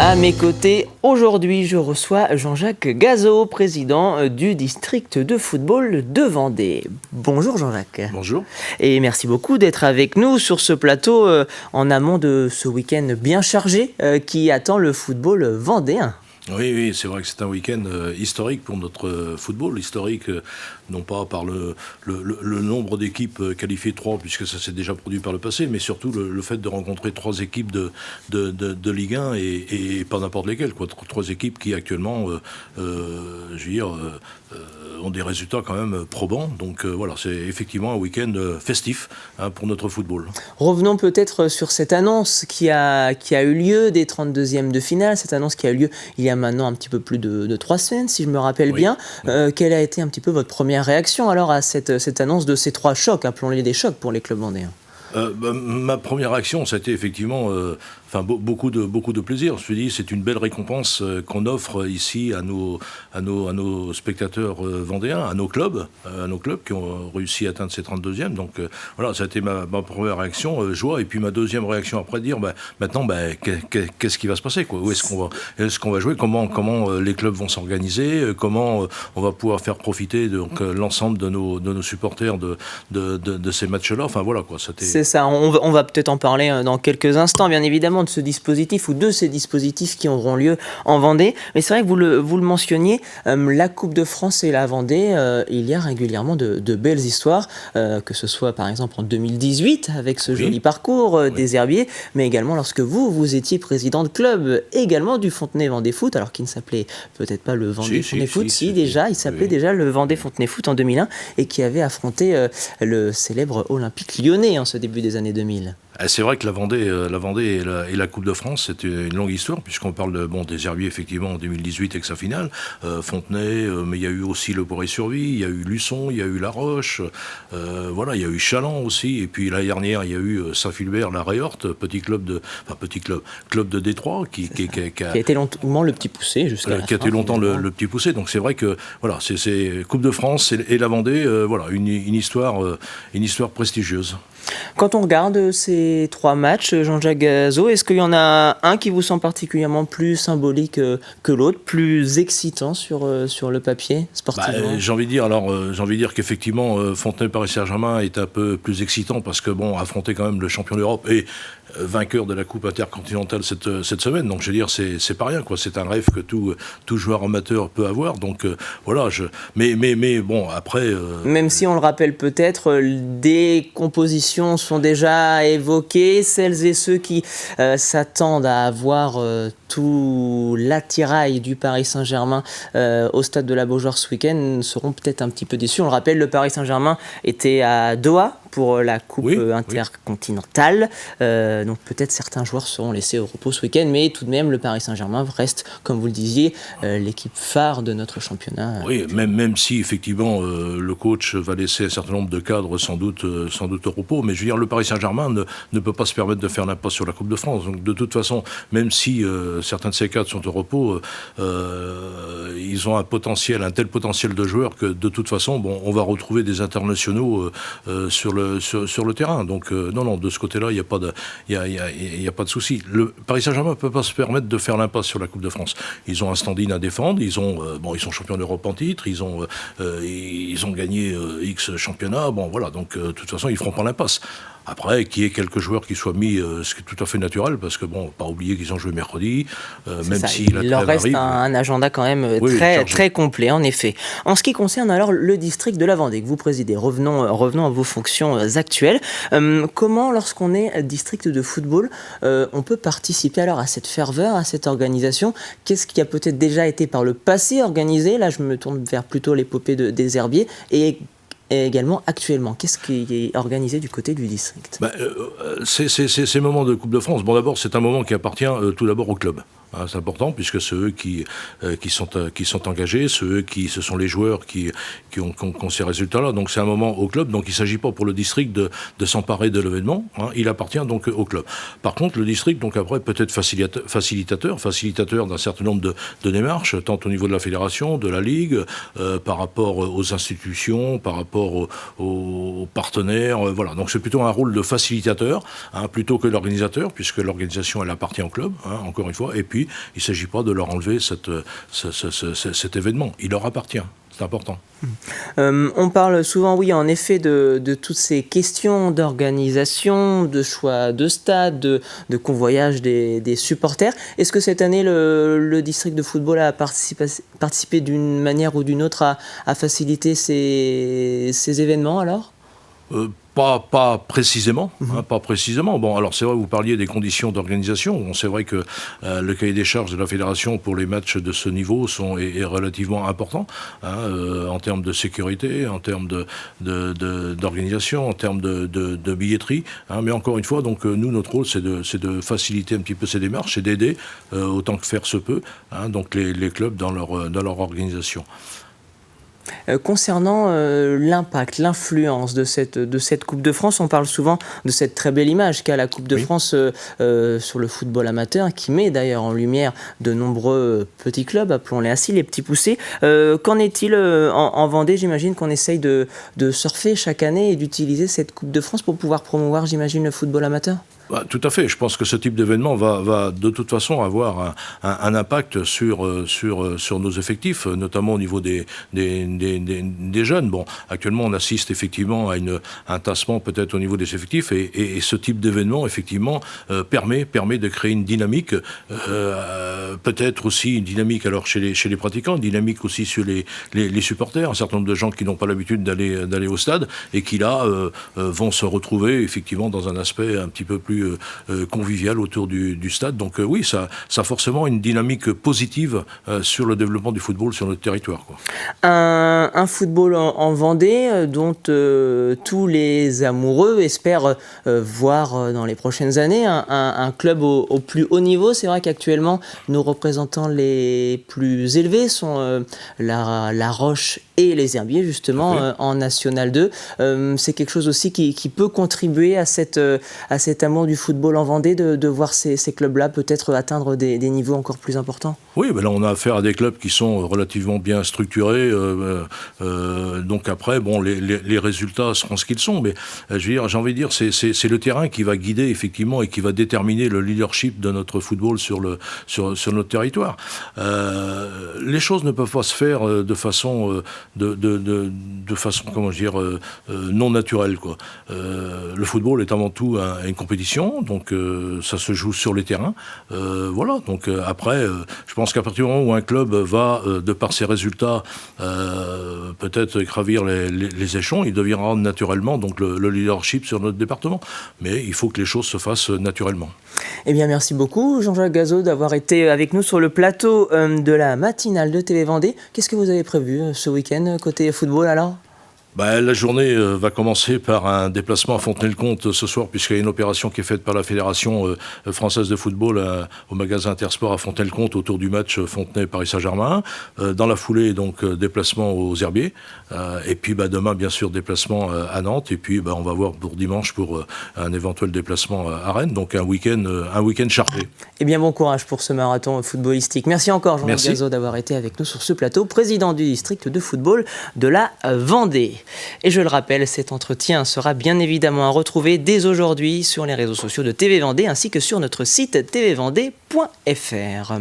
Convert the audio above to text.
À mes côtés, aujourd'hui, je reçois Jean-Jacques Gazot, président du district de football de Vendée. Bonjour Jean-Jacques. Bonjour. Et merci beaucoup d'être avec nous sur ce plateau en amont de ce week-end bien chargé qui attend le football vendéen. Oui, c'est vrai que c'est un week-end historique pour notre football, historique non pas par le nombre d'équipes qualifiées 3, puisque ça s'est déjà produit par le passé, mais surtout le fait de rencontrer 3 équipes de Ligue 1 et pas n'importe lesquelles, quoi. 3 équipes qui actuellement, ont des résultats quand même probants. Donc voilà, c'est effectivement un week-end festif pour notre football. Revenons peut-être sur cette annonce qui a eu lieu des 32e de finale, cette annonce qui a eu lieu il y a maintenant un petit peu plus de 3 semaines, si je me rappelle bien. Quelle a été un petit peu votre première réaction alors à cette annonce de ces 3 chocs, appelons-les des chocs pour les clubs vendéens? Ma première réaction, ça a été effectivement beaucoup de plaisir. Je me suis dit, c'est une belle récompense qu'on offre ici à nos spectateurs vendéens, à nos clubs qui ont réussi à atteindre ces 32e. Donc voilà, ça a été ma première réaction, joie. Et puis ma deuxième réaction après, dire maintenant, qu'est-ce qui va se passer, quoi? Où est-ce qu'on va jouer? Comment les clubs vont s'organiser? Comment on va pouvoir faire profiter l'ensemble de nos supporters de ces matchs-là? Enfin voilà, quoi. C'est ça, on va peut-être en parler dans quelques instants, bien évidemment, de ce dispositif ou de ces dispositifs qui auront lieu en Vendée. Mais c'est vrai que vous le mentionniez, la Coupe de France et la Vendée, il y a régulièrement de belles histoires, que ce soit par exemple en 2018 avec ce joli parcours des Herbiers, mais également lorsque vous étiez président de club également du Fontenay-Vendée Foot, alors qu'il ne s'appelait peut-être pas le Vendée Fontenay Foot, il s'appelait déjà le Vendée Fontenay Foot en 2001 et qui avait affronté le célèbre Olympique Lyonnais en ce début des années 2000. C'est vrai que la Vendée et la Coupe de France, c'est une longue histoire, puisqu'on parle des Herbiers, effectivement, en 2018 avec sa finale, Fontenay, mais il y a eu aussi le Boré-sur-Vie, il y a eu Luçon, il y a eu La Roche, il y a eu Chaland aussi, et puis l'année dernière, il y a eu Saint-Philbert, la Réorte, club de Détroit, qui a été longtemps le petit poussé jusqu'à la fin. Qui a été longtemps le petit poussé, donc c'est vrai que, voilà, c'est Coupe de France et la Vendée, une histoire prestigieuse. Quand on regarde ces 3 matchs, Jean-Jacques Gazot, est-ce qu'il y en a un qui vous semble particulièrement plus symbolique que l'autre, plus excitant sur le papier, sportivement? J'ai envie de dire qu'effectivement, Fontenay-Paris Saint-Germain est un peu plus excitant parce que, affronter quand même le champion d'Europe et vainqueur de la Coupe intercontinentale cette semaine. Donc, je veux dire, c'est pas rien, quoi. C'est un rêve que tout joueur amateur peut avoir. Donc, mais bon, après... Même si on le rappelle peut-être, des compositions sont déjà évoquées. Celles et ceux qui s'attendent à avoir tout l'attirail du Paris Saint-Germain au stade de la Beaujoire ce week-end seront peut-être un petit peu déçus. On le rappelle, le Paris Saint-Germain était à Doha pour la Coupe intercontinentale. Donc peut-être certains joueurs seront laissés au repos ce week-end, mais tout de même, le Paris Saint-Germain reste, comme vous le disiez, l'équipe phare de notre championnat. Oui, même si effectivement le coach va laisser un certain nombre de cadres sans doute au repos, mais je veux dire, le Paris Saint-Germain ne peut pas se permettre de faire l'impasse sur la Coupe de France. Donc de toute façon, même si certains de ces cadres sont au repos, ils ont un tel potentiel de joueurs que de toute façon, on va retrouver des internationaux sur le terrain. Donc non, de ce côté-là, il n'y a pas de souci. Le Paris Saint-Germain ne peut pas se permettre de faire l'impasse sur la Coupe de France. Ils ont un stand-in à défendre, ils sont champions d'Europe en titre, ils ont gagné X championnats, donc de toute façon, ils ne feront pas l'impasse. Après, qu'il y ait quelques joueurs qui soient mis, ce qui est tout à fait naturel, parce que pas oublier qu'ils ont joué mercredi, même si la il leur reste un agenda quand même très complet, en effet. En ce qui concerne alors le district de la Vendée que vous présidez, revenons à vos fonctions actuelles. Comment, lorsqu'on est district de football, on peut participer alors à cette ferveur, à cette organisation? Qu'est-ce qui a peut-être déjà été par le passé organisé? Là, je me tourne vers plutôt l'épopée des Herbiers et également actuellement. Qu'est-ce qui est organisé du côté du district? Ces moments de Coupe de France, d'abord, c'est un moment qui appartient tout d'abord au club. C'est important puisque c'est eux qui sont engagés, ce sont les joueurs qui ont ces résultats-là. Donc c'est un moment au club. Donc il ne s'agit pas pour le district de s'emparer de l'événement. Il appartient donc au club. Par contre, le district donc après peut être facilitateur d'un certain nombre de démarches, tant au niveau de la fédération, de la ligue, par rapport aux institutions, par rapport aux partenaires. Voilà. Donc c'est plutôt un rôle de facilitateur plutôt que l'organisateur, puisque l'organisation elle appartient au club. Encore une fois. Et puis puis il ne s'agit pas de leur enlever cet événement. Il leur appartient. C'est important. On parle souvent, oui, en effet, de toutes ces questions d'organisation, de choix de stade, de convoyage des supporters. Est-ce que cette année, le district de football a participé d'une manière ou d'une autre à faciliter ces événements alors ? Pas précisément, pas précisément. Bon, alors c'est vrai, vous parliez des conditions d'organisation. Bon, c'est vrai que le cahier des charges de la fédération pour les matchs de ce niveau est relativement important, en termes de sécurité, en termes d'organisation, en termes de billetterie. Mais encore une fois, donc nous, notre rôle, c'est de faciliter un petit peu ces démarches et d'aider autant que faire se peut, donc les clubs dans leur organisation. Concernant l'impact, l'influence de cette Coupe de France, on parle souvent de cette très belle image qu'a la Coupe de France sur le football amateur, qui met d'ailleurs en lumière de nombreux petits clubs, appelons-les ainsi, les petits poussés. Qu'en est-il en Vendée ? J'imagine qu'on essaye de surfer chaque année et d'utiliser cette Coupe de France pour pouvoir promouvoir, j'imagine, le football amateur ? Tout à fait. Je pense que ce type d'événement va de toute façon avoir un impact sur nos effectifs, notamment au niveau des jeunes. Bon, actuellement, on assiste effectivement à un tassement peut-être au niveau des effectifs, et ce type d'événement, effectivement, permet de créer une dynamique, peut-être aussi une dynamique alors chez les pratiquants, une dynamique aussi sur les supporters, un certain nombre de gens qui n'ont pas l'habitude d'aller au stade et qui là vont se retrouver effectivement dans un aspect un petit peu plus convivial autour du stade. Donc oui, ça a forcément une dynamique positive sur le développement du football sur notre territoire, quoi. Un football en Vendée dont tous les amoureux espèrent voir dans les prochaines années un club au plus haut niveau. C'est vrai qu'actuellement, nos représentants les plus élevés sont la Roche et les Herbiers, justement, en National 2. C'est quelque chose aussi qui peut contribuer à cet amour du football en Vendée, de voir ces clubs-là peut-être atteindre des niveaux encore plus importants. Oui, ben là on a affaire à des clubs qui sont relativement bien structurés, donc après, bon, les résultats seront ce qu'ils sont, mais j'ai envie de dire, c'est le terrain qui va guider effectivement et qui va déterminer le leadership de notre football sur notre territoire. Les choses ne peuvent pas se faire de façon comment dire, non naturelle, quoi. Le football est avant tout une compétition, donc ça se joue sur les terrains. Voilà, donc après, je pense qu'à partir du moment où un club va, de par ses résultats, peut-être gravir les échelons, il deviendra naturellement donc le leadership sur notre département. Mais il faut que les choses se fassent naturellement. Eh bien, merci beaucoup, Jean-Jacques Gazot, d'avoir été avec nous sur le plateau de la matinale de TV Vendée. Qu'est-ce que vous avez prévu ce week-end côté football alors ? La journée va commencer par un déplacement à Fontenay-le-Comte ce soir, puisqu'il y a une opération qui est faite par la Fédération française de football au magasin Intersport à Fontenay-le-Comte autour du match Fontenay-Paris Saint-Germain. Dans la foulée, donc, déplacement aux Herbiers. Et puis demain, bien sûr, déplacement à Nantes. Et puis on va voir pour dimanche pour un éventuel déplacement à Rennes. Donc un week-end chargé. Eh bien, bon courage pour ce marathon footballistique. Merci encore, Jean-Jacques Gazot, d'avoir été avec nous sur ce plateau, président du district de football de la Vendée. Et je le rappelle, cet entretien sera bien évidemment à retrouver dès aujourd'hui sur les réseaux sociaux de TV Vendée ainsi que sur notre site tvvendée.fr.